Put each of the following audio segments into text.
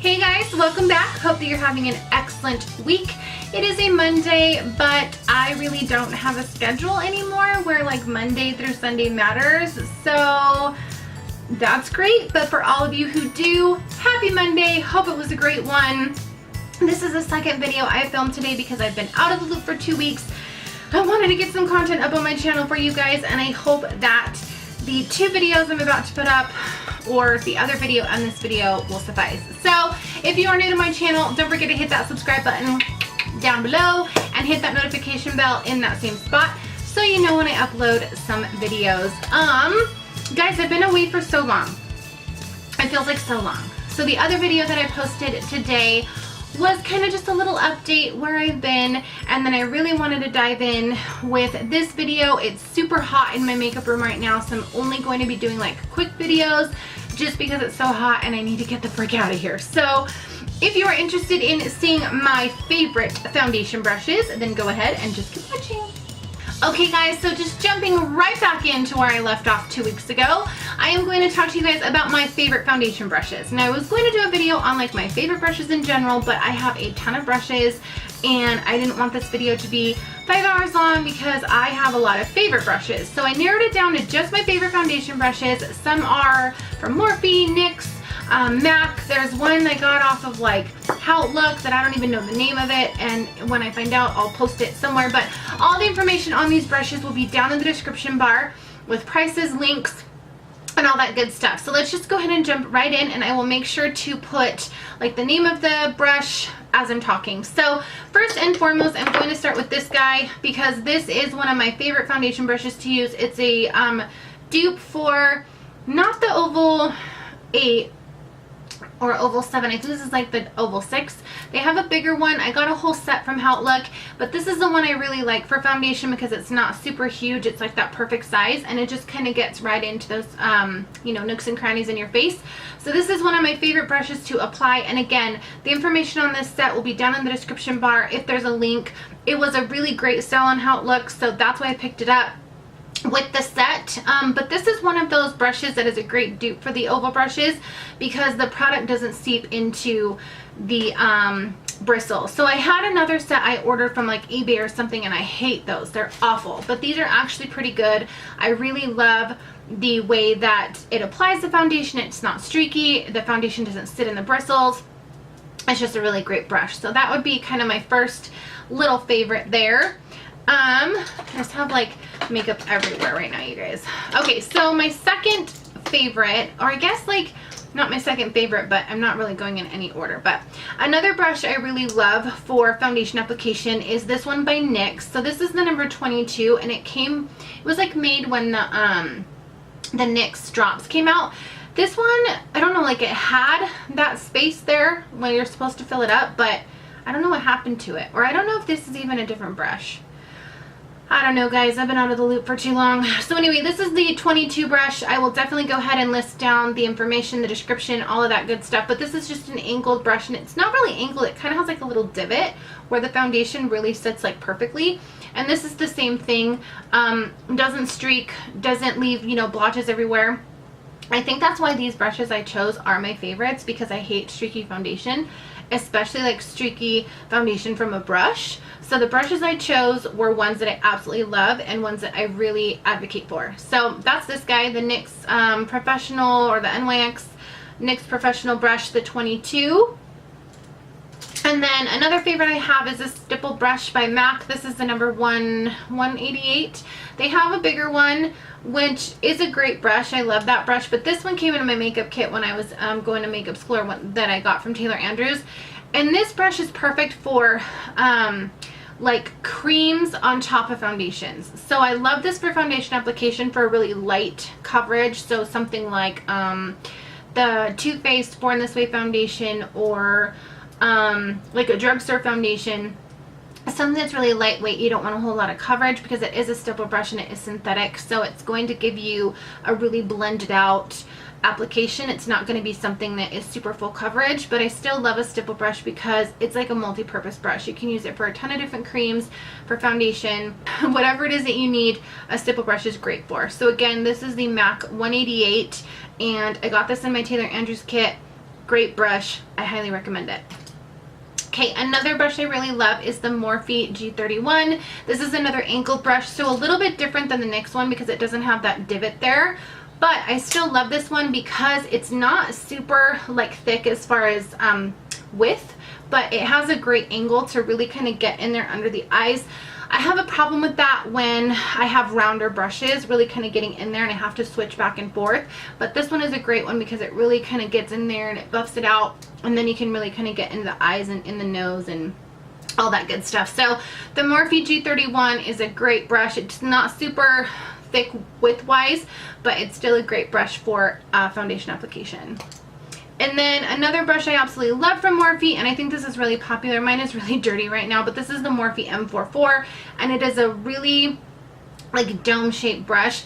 Hey guys, welcome back. Hope that you're having an excellent week. It is a Monday, but I really don't have a schedule anymore where like Monday through Sunday matters. So that's great. But for all of you who do, happy Monday. Hope it was a great one. This is the second video I filmed today because I've been out of the loop for 2 weeks. I wanted to get some content up on my channel for you guys, and I hope that the 2 videos I'm about to put up, or the other video and this video, will suffice. So if you are new to my channel, don't forget to hit that subscribe button down below and hit that notification bell in that same spot so you know when I upload some videos. Guys, I've been away for so long. It feels like so long. So the other video that I posted today was kind of just a little update where I've been, and then I really wanted to dive in with this video. It's super hot in my makeup room right now, so I'm only going to be doing like quick videos just because it's so hot and I need to get the frick out of here. So if you are interested in seeing my favorite foundation brushes, then go ahead and just keep watching. Okay guys, so just jumping right back into where I left off 2 weeks ago, I am going to talk to you guys about my favorite foundation brushes. Now I was going to do a video on like my favorite brushes in general, but I have a ton of brushes and I didn't want this video to be 5 hours long because I have a lot of favorite brushes. So I narrowed it down to just my favorite foundation brushes. Some are from Morphe, NYX, MAC. There's one I got off of like How It Looks that I don't even know the name of it, and when I find out I'll post it somewhere. But all the information on these brushes will be down in the description bar with prices, links, and all that good stuff. So let's just go ahead and jump right in, and I will make sure to put like the name of the brush as I'm talking. So first and foremost, I'm going to start with this guy because this is one of my favorite foundation brushes to use. It's a dupe for not the Oval 8 or Oval 7. I think this is like the Oval 6. They have a bigger one. I got a whole set from How It Look, but this is the one I really like for foundation because it's not super huge. It's like that perfect size, and it just kind of gets right into those you know, nooks and crannies in your face. So this is one of my favorite brushes to apply, and again, the information on this set will be down in the description bar if there's a link. It was a really great sale on How It Looks, so that's why I picked it up with the set. But this is one of those brushes that is a great dupe for the oval brushes because the product doesn't seep into the bristles. So I had another set I ordered from like eBay or something, and I hate those. They're awful, but these are actually pretty good. I really love the way that it applies the foundation. It's not streaky. The foundation doesn't sit in the bristles. It's just a really great brush. So that would be kind of my first little favorite there. I just have like makeup everywhere right now, you guys. Okay, so my second favorite, or I guess like not my second favorite, but I'm not really going in any order, but another brush I really love for foundation application is this one by NYX. So this is the number 22, and it was like made when the NYX drops came out. This one, I don't know, like it had that space there when you're supposed to fill it up, but I don't know what happened to it, or I don't know if this is even a different brush. I don't know, guys. I've been out of the loop for too long. So anyway, this is the 22 brush. I will definitely go ahead and list down the information, the description, all of that good stuff. But this is just an angled brush, and it's not really angled. It kind of has like a little divot where the foundation really sits like perfectly. And this is the same thing. Doesn't streak, doesn't leave, you know, blotches everywhere. I think that's why these brushes I chose are my favorites, because I hate streaky foundation, especially like streaky foundation from a brush. So the brushes I chose were ones that I absolutely love and ones that I really advocate for. So that's this guy, the NYX Professional, or the NYX NYX Professional brush, the 22. And then another favorite I have is this stipple brush by MAC. This is the number 188. They have a bigger one, which is a great brush. I love that brush, but this one came in my makeup kit when I was going to makeup school, or that I got from Taylor Andrews. And this brush is perfect for like creams on top of foundations. So I love this for foundation application for a really light coverage. So something like the Too Faced Born This Way foundation, or like a drugstore foundation. Something that's really lightweight. You don't want a whole lot of coverage because it is a stipple brush and it is synthetic, so it's going to give you a really blended out application. It's not going to be something that is super full coverage, but I still love a stipple brush because it's like a multi-purpose brush. You can use it for a ton of different creams, for foundation, whatever it is that you need, a stipple brush is great for. So again, this is the MAC 188, and I got this in my Taylor Andrews kit. Great brush. I highly recommend it. Okay, another brush I really love is the Morphe G31. This is another ankle brush, so a little bit different than the next one because it doesn't have that divot there. But I still love this one because it's not super like thick as far as width, but it has a great angle to really kind of get in there under the eyes. I have a problem with that when I have rounder brushes really kind of getting in there and I have to switch back and forth. But this one is a great one because it really kind of gets in there and it buffs it out, and then you can really kind of get into the eyes and in the nose and all that good stuff. So the Morphe G31 is a great brush. It's not super thick width-wise, but it's still a great brush for foundation application. And then another brush I absolutely love from Morphe, and I think this is really popular. Mine is really dirty right now, but this is the Morphe M44, and it is a really like dome-shaped brush.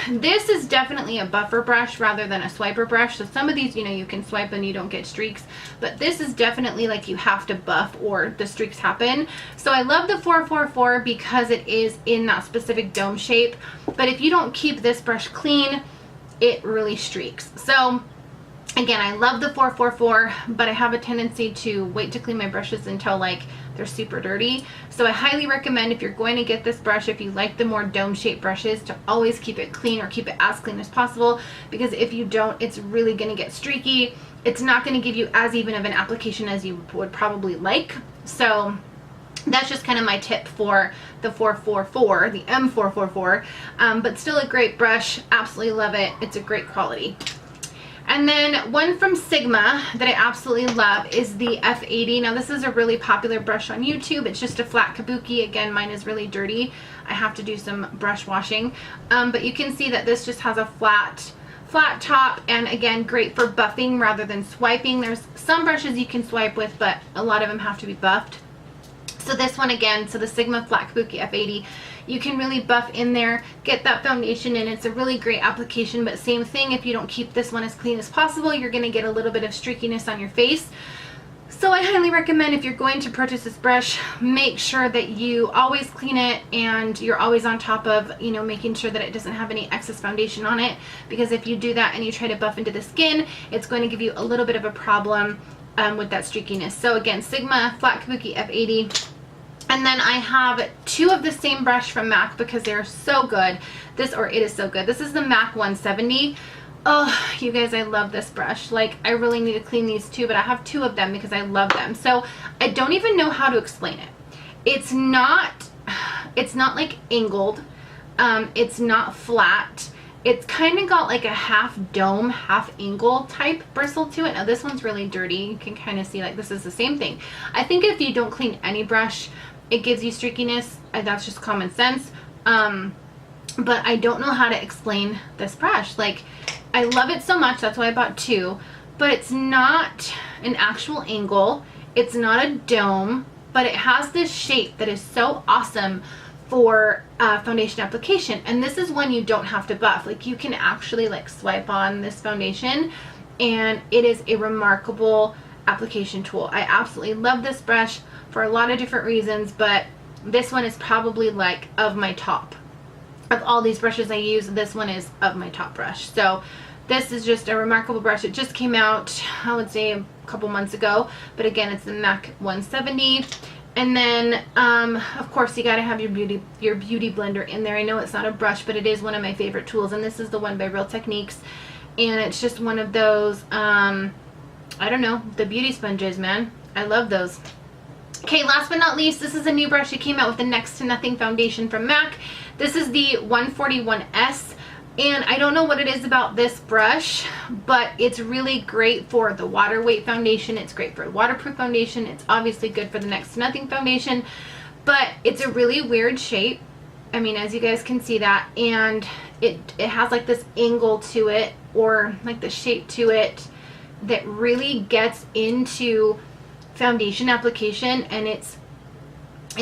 This is definitely a buffer brush rather than a swiper brush. So some of these, you know, you can swipe and you don't get streaks, but this is definitely like you have to buff or the streaks happen. So I love the 444 because it is in that specific dome shape, but if you don't keep this brush clean, it really streaks. So again, I love the 444, but I have a tendency to wait to clean my brushes until like they're super dirty. So I highly recommend, if you're going to get this brush, if you like the more dome-shaped brushes, to always keep it clean or keep it as clean as possible, because if you don't, it's really going to get streaky. It's not going to give you as even of an application as you would probably like. So that's just kind of my tip for the 444, the M444, but still a great brush. Absolutely love it. It's a great quality. And then one from Sigma that I absolutely love is the F80. Now this is a really popular brush on YouTube. It's just a flat kabuki. Again, mine is really dirty. I have to do some brush washing. But you can see that this just has a flat top, and again, great for buffing rather than swiping. There's some brushes you can swipe with, but a lot of them have to be buffed. So this one again, so the Sigma Flat Kabuki F80, you can really buff in there, get that foundation in. It's a really great application, but same thing, if you don't keep this one as clean as possible, you're going to get a little bit of streakiness on your face. So I highly recommend, if you're going to purchase this brush, make sure that you always clean it and you're always on top of, you know, making sure that it doesn't have any excess foundation on it, because if you do that and you try to buff into the skin, it's going to give you a little bit of a problem with that streakiness. So again, Sigma Flat Kabuki F80. And then I have two of the same brush from MAC because they're so good. It is so good. This is the MAC 170. Oh, you guys, I love this brush. Like, I really need to clean these two, but I have two of them because I love them. So I don't even know how to explain it. It's not like angled. It's not flat. It's kind of got like a half dome, half angle type bristle to it. Now this one's really dirty. You can kind of see like this is the same thing. I think if you don't clean any brush, it gives you streakiness. That's just common sense. But I don't know how to explain this brush. Like, I love it so much. That's why I bought two. But it's not an actual angle. It's not a dome. But it has this shape that is so awesome for foundation application. And this is one you don't have to buff. Like, you can actually like swipe on this foundation and it is a remarkable application tool. I absolutely love this brush for a lot of different reasons, but this one is probably like of my top. Of all these brushes I use, this one is of my top brush. So this is just a remarkable brush. It just came out, I would say, a couple months ago, but again, it's the MAC 170. And then, of course, you gotta have your beauty blender in there. I know it's not a brush, but it is one of my favorite tools, and this is the one by Real Techniques. And it's just one of those, I don't know, the beauty sponges, man. I love those. Okay, last but not least, this is a new brush. It came out with the Next to Nothing foundation from MAC. This is the 141S. And I don't know what it is about this brush, but it's really great for the water weight foundation. It's great for waterproof foundation. It's obviously good for the Next to Nothing foundation, but it's a really weird shape. I mean, as you guys can see that, and it has like this angle to it, or like the shape to it, that really gets into foundation application, and it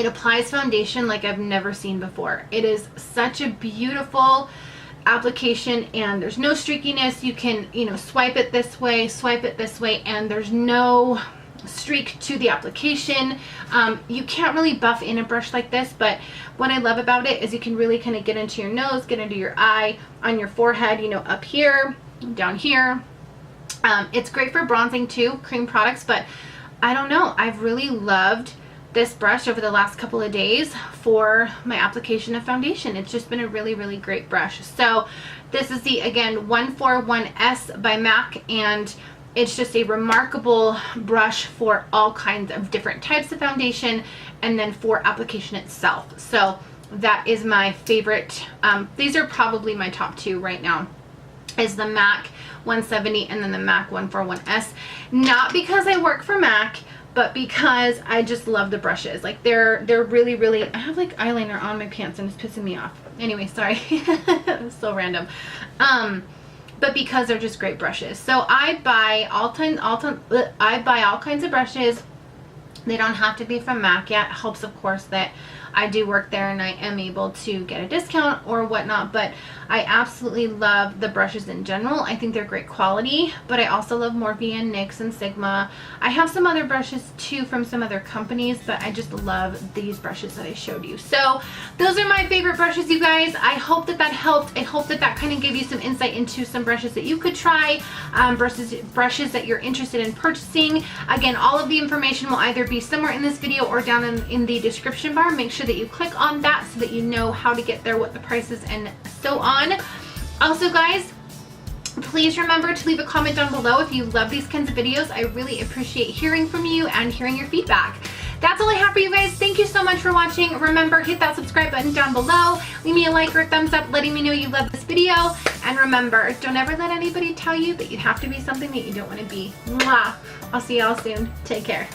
applies foundation like I've never seen before. It is such a beautiful application, and there's no streakiness. You can, you know, swipe it this way, and there's no streak to the application. You can't really buff in a brush like this, but what I love about it is you can really kind of get into your nose, get into your eye, on your forehead, you know, up here, down here. It's great for bronzing too, cream products, but I don't know. I've really loved this brush over the last couple of days for my application of foundation. It's just been a really, really great brush. So this is the, again, 141S by MAC, and it's just a remarkable brush for all kinds of different types of foundation and then for application itself. So that is my favorite. These are probably my top two right now, is the MAC 170 and then the MAC 141S. Not because I work for MAC, but because I just love the brushes. Like they're really, really, I have like eyeliner on my pants and it's pissing me off. Anyway, sorry. It's so random. But because they're just great brushes. So I buy all kinds of brushes. They don't have to be from MAC yet. It helps, of course, that I do work there and I am able to get a discount or whatnot, but I absolutely love the brushes in general. I think they're great quality, but I also love Morphe and NYX and Sigma. I have some other brushes too from some other companies, but I just love these brushes that I showed you. So those are my favorite brushes, you guys. I hope that that helped. I hope that that kind of gave you some insight into some brushes that you could try versus brushes that you're interested in purchasing. Again, all of the information will either be somewhere in this video or down in the description bar. Make sure that you click on that so that you know how to get there, what the price is, and so on. Also, guys, please remember to leave a comment down below if you love these kinds of videos. I really appreciate hearing from you and hearing your feedback. That's all I have for you guys. Thank you so much for watching. Remember, hit that subscribe button down below. Leave me a like or a thumbs up letting me know you love this video. And remember, don't ever let anybody tell you that you have to be something that you don't want to be. Mwah. I'll see y'all soon. Take care.